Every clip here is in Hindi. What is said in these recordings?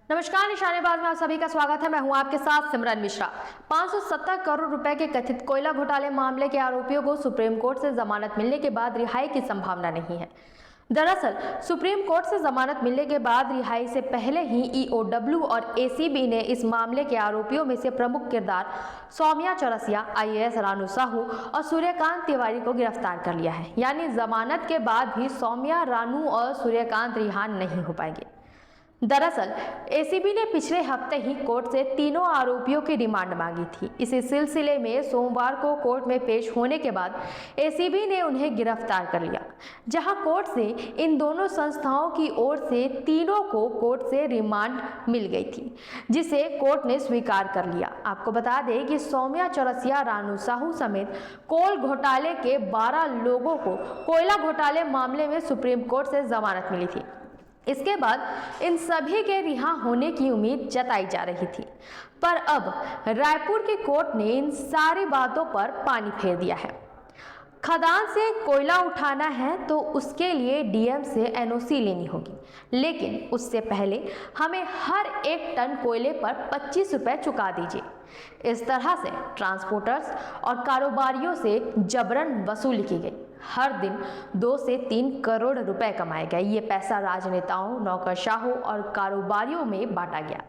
नमस्कार, निशानेबाज में आप सभी का स्वागत है। मैं हूं आपके साथ सिमरन मिश्रा। 570 करोड़ रुपए के कथित कोयला घोटाले मामले के आरोपियों को सुप्रीम कोर्ट से जमानत मिलने के बाद रिहाई की संभावना नहीं है। दरअसल सुप्रीम कोर्ट से जमानत मिलने के बाद रिहाई से पहले ही ईओडब्ल्यू और एसीबी ने इस मामले के आरोपियों में से प्रमुख किरदार सौम्या चौरसिया, IAS रानू साहू और सूर्यकांत तिवारी को गिरफ्तार कर लिया है। यानी जमानत के बाद भी सौम्या, रानू और सूर्यकांत रिहा नहीं हो पाएंगे। दरअसल एसीबी ने पिछले हफ्ते ही कोर्ट से तीनों आरोपियों की रिमांड मांगी थी। इसी सिलसिले में सोमवार को कोर्ट में पेश होने के बाद एसीबी ने उन्हें गिरफ्तार कर लिया, जहां कोर्ट से इन दोनों संस्थाओं की ओर से तीनों को कोर्ट से रिमांड मिल गई थी, जिसे कोर्ट ने स्वीकार कर लिया। आपको बता दें कि सौम्या चौरसिया, रानू साहू समेत कोल घोटाले के 12 लोगों को कोयला घोटाले मामले में सुप्रीम कोर्ट से जमानत मिली थी। इसके बाद इन सभी के रिहा होने की उम्मीद जताई जा रही थी, पर अब रायपुर की कोर्ट ने इन सारी बातों पर पानी फेर दिया है। खदान से कोयला उठाना है तो उसके लिए डीएम से एनओसी लेनी होगी, लेकिन उससे पहले हमें हर एक टन कोयले पर 25 रुपए चुका दीजिए। इस तरह से ट्रांसपोर्टर्स और कारोबारियों से जबरन वसूली की गई। हर दिन 2 से 3 करोड़ रुपए कमाए गए। ये पैसा राजनेताओं, नौकरशाहों और कारोबारियों में बांटा गया।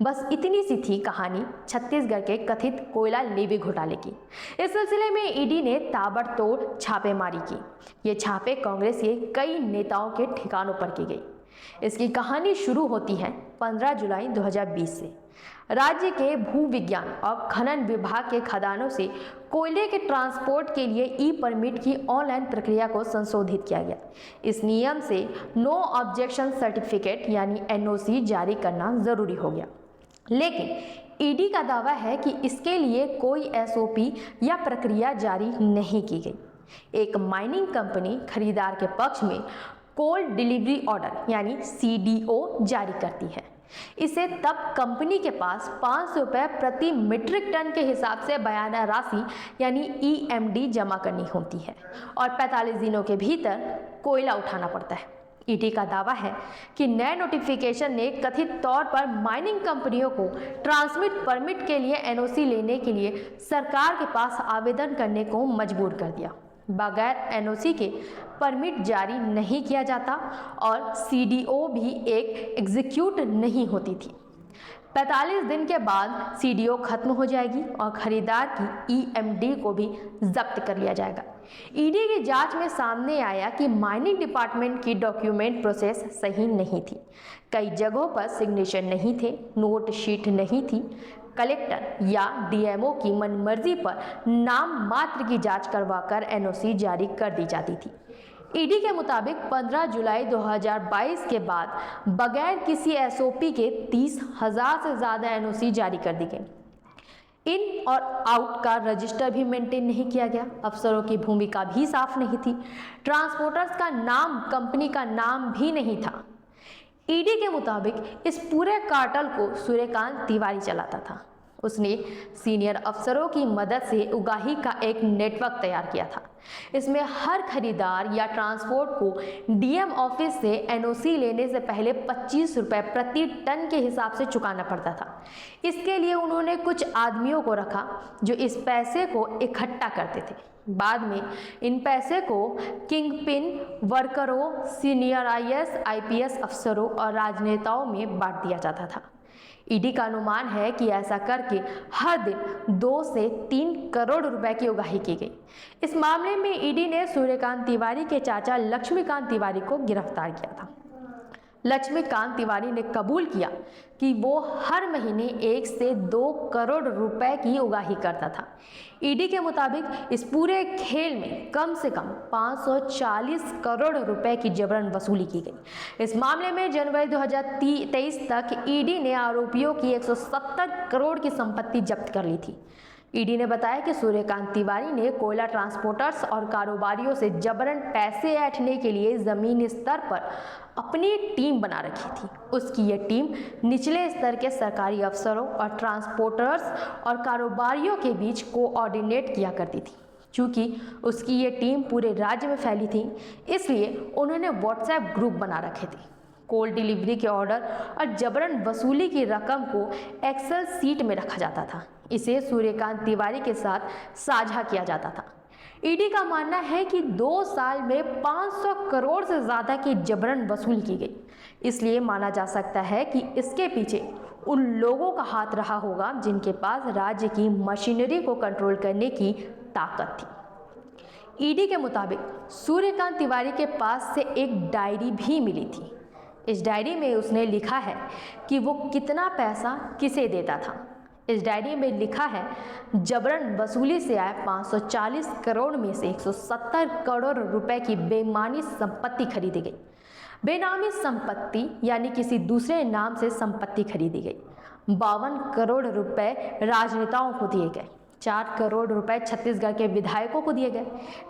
बस इतनी सी थी कहानी छत्तीसगढ़ के कथित कोयला लेवी घोटाले की। इस सिलसिले में ईडी ने ताबड़तोड़ छापेमारी की। ये छापे कांग्रेस के कई नेताओं के ठिकानों पर की गई। इसकी कहानी शुरू होती है 15 जुलाई 2020 से। राज्य के भू विज्ञान और खनन विभाग के खदानों से कोयले के ट्रांसपोर्ट के लिए ई परमिट की ऑनलाइन प्रक्रिया को संशोधित किया गया। इस नियम से नो ऑब्जेक्शन सर्टिफिकेट यानी NOC जारी करना जरूरी हो गया, लेकिन ईडी का दावा है कि इसके लिए कोई SOP या प्रक्रिया जारी नहीं की गई। एक माइनिंग कंपनी खरीदार के पक्ष में कोल डिलीवरी ऑर्डर यानी CDO जारी करती है। इसे तब कंपनी के पास 500 रुपये प्रति मीट्रिक टन के हिसाब से बयाना राशि यानी EMD जमा करनी होती है और 45 दिनों के भीतर कोयला उठाना पड़ता है। ईडी का दावा है कि नए नोटिफिकेशन ने कथित तौर पर माइनिंग कंपनियों को ट्रांसमिट परमिट के लिए NOC लेने के लिए सरकार के पास आवेदन करने को मजबूर कर दिया। बगैर NOC के परमिट जारी नहीं किया जाता और CDO भी एक एग्जीक्यूट नहीं होती थी। 45 दिन के बाद CDO खत्म हो जाएगी और खरीदार की EMD को भी जब्त कर लिया जाएगा। ईडी की जांच में सामने आया कि माइनिंग डिपार्टमेंट की डॉक्यूमेंट प्रोसेस सही नहीं थी। कई जगहों पर सिग्नेचर नहीं थे, नोट शीट नहीं थी। कलेक्टर या DMO की मनमर्जी पर नाम मात्र की जांच करवाकर NOC जारी कर दी जाती थी। ईडी के मुताबिक 15 जुलाई 2022 के बाद बगैर किसी SOP के 30,000 से ज़्यादा NOC जारी कर दी गई। इन और आउट का रजिस्टर भी मेंटेन नहीं किया गया। अफसरों की भूमिका भी साफ नहीं थी। ट्रांसपोर्टर्स का नाम कंपनी का नाम भी नहीं था। ईडी के मुताबिक इस पूरे कार्टल को सूर्यकांत तिवारी चलाता था। उसने सीनियर अफसरों की मदद से उगाही का एक नेटवर्क तैयार किया था। इसमें हर खरीदार या ट्रांसपोर्ट को DM ऑफिस से NOC लेने से पहले 25 रुपये प्रति टन के हिसाब से चुकाना पड़ता था। इसके लिए उन्होंने कुछ आदमियों को रखा जो इस पैसे को इकट्ठा करते थे। बाद में इन पैसे को किंगपिन वर्करों, सीनियर IAS IPS अफसरों और राजनेताओं में बांट दिया जाता था। ईडी का अनुमान है कि ऐसा करके हर दिन 2 से 3 करोड़ रुपए की उगाही की गई। इस मामले में ईडी ने सूर्यकांत तिवारी के चाचा लक्ष्मीकांत तिवारी को गिरफ्तार किया था। लक्ष्मीकांत तिवारी ने कबूल किया कि वो हर महीने 1 से 2 करोड़ रुपए की उगाही करता था। ईडी के मुताबिक इस पूरे खेल में कम से कम 540 करोड़ रुपए की जबरन वसूली की गई। इस मामले में जनवरी 2023 तक ईडी ने आरोपियों की 170 करोड़ की संपत्ति जब्त कर ली थी। ईडी ने बताया कि सूर्यकांत तिवारी ने कोयला ट्रांसपोर्टर्स और कारोबारियों से जबरन पैसे ऐंठने के लिए जमीनी स्तर पर अपनी टीम बना रखी थी। उसकी ये टीम निचले स्तर के सरकारी अफसरों और ट्रांसपोर्टर्स और कारोबारियों के बीच कोऑर्डिनेट किया करती थी। चूँकि उसकी ये टीम पूरे राज्य में फैली थी, इसलिए उन्होंने व्हाट्सएप ग्रुप बना रखे थे। कोल्ड डिलीवरी के ऑर्डर और जबरन वसूली की रकम को एक्सेल सीट में रखा जाता था। इसे सूर्यकांत तिवारी के साथ साझा किया जाता था। ईडी का मानना है कि 2 साल में 500 करोड़ से ज्यादा की जबरन वसूल की गई। इसलिए माना जा सकता है कि इसके पीछे उन लोगों का हाथ रहा होगा जिनके पास राज्य की मशीनरी को कंट्रोल करने की ताकत थी। ईडी के मुताबिक सूर्यकांत तिवारी के पास से एक डायरी भी मिली थी। इस डायरी में उसने लिखा है कि वो कितना पैसा किसे देता था। इस डायरी में लिखा है, जबरन वसूली से आए 540 करोड़ में से 170 करोड़ रुपए की बेईमानी संपत्ति खरीदी गई। बेनामी संपत्ति यानी किसी दूसरे नाम से संपत्ति खरीदी गई। 52 करोड़ रुपए राजनेताओं को दिए गए। 4 करोड़ रुपए छत्तीसगढ़ के विधायकों को दिए गए।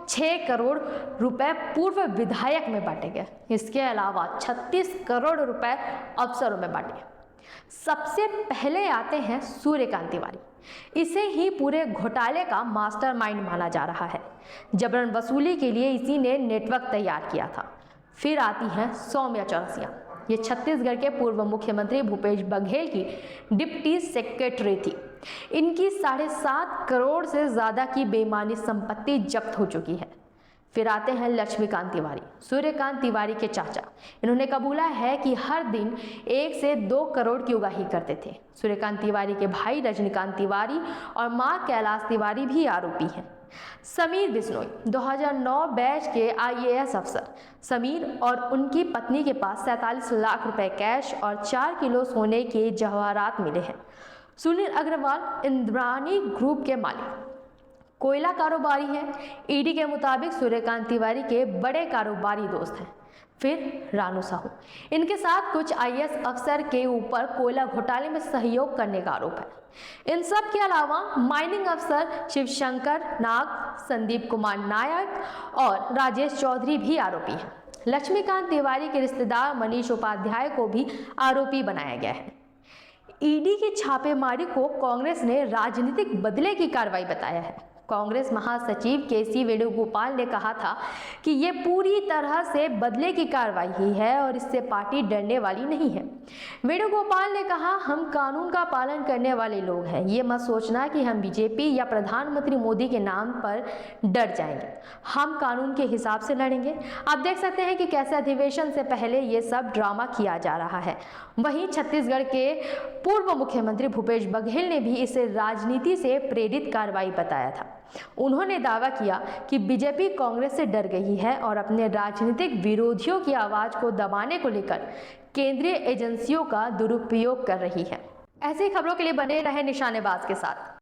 6 करोड़ रुपए पूर्व विधायक में बांटे गए। इसके अलावा 36 करोड़ रुपए अफसरों में बांटे गए। सबसे पहले आते हैं सूर्यकांत तिवारी। इसे ही पूरे घोटाले का मास्टरमाइंड माना जा रहा है। जबरन वसूली के लिए इसी ने नेटवर्क तैयार किया था। फिर आती हैं सौम्या चौरसिया। ये छत्तीसगढ़ के पूर्व मुख्यमंत्री भूपेश बघेल की डिप्टी सेक्रेटरी थी। इनकी 7.5 करोड़ से ज्यादा की बेईमानी संपत्ति जब्त हो चुकी है। फिर आते हैं लक्ष्मीकांत तिवारी, सूर्यकांत तिवारी के चाचा। इन्होंने कबूला है कि हर दिन 1 से 2 करोड़ की उगाही करते थे। सूर्यकांत तिवारी के भाई रजनीकांत तिवारी और मां कैलाश तिवारी भी आरोपी हैं। समीर बिश्नोई 2009 बैच के IAS अफसर। समीर और उनकी पत्नी के पास 47 लाख रुपए कैश और 4 किलो सोने के जवाहरात मिले हैं। सुनील अग्रवाल इंद्रानी ग्रुप के मालिक, कोयला कारोबारी है। ईडी के मुताबिक सूर्यकांत तिवारी के बड़े कारोबारी दोस्त हैं। फिर रानू साहू, इनके साथ कुछ IAS अफसर के ऊपर कोयला घोटाले में सहयोग करने का आरोप है। इन सब के अलावा माइनिंग अफसर शिवशंकर नाग, संदीप कुमार नायक और राजेश चौधरी भी आरोपी हैं। लक्ष्मीकांत तिवारी के रिश्तेदार मनीष उपाध्याय को भी आरोपी बनाया गया है। ईडी की छापेमारी को कांग्रेस ने राजनीतिक बदले की कार्रवाई बताया है। कांग्रेस महासचिव KC वेणुगोपाल ने कहा था कि ये पूरी तरह से बदले की कार्रवाई ही है और इससे पार्टी डरने वाली नहीं है। वेणुगोपाल ने कहा, हम कानून का पालन करने वाले लोग हैं। ये मत सोचना कि हम बीजेपी या प्रधानमंत्री मोदी के नाम पर डर जाएंगे। हम कानून के हिसाब से लड़ेंगे। आप देख सकते हैं कि कैसे अधिवेशन से पहले ये सब ड्रामा किया जा रहा है। वहीं छत्तीसगढ़ के पूर्व मुख्यमंत्री भूपेश बघेल ने भी इसे राजनीति से प्रेरित कार्रवाई बताया था। उन्होंने दावा किया कि बीजेपी कांग्रेस से डर गई है और अपने राजनीतिक विरोधियों की आवाज को दबाने को लेकर केंद्रीय एजेंसियों का दुरुपयोग कर रही है। ऐसी खबरों के लिए बने रहे निशानेबाज के साथ।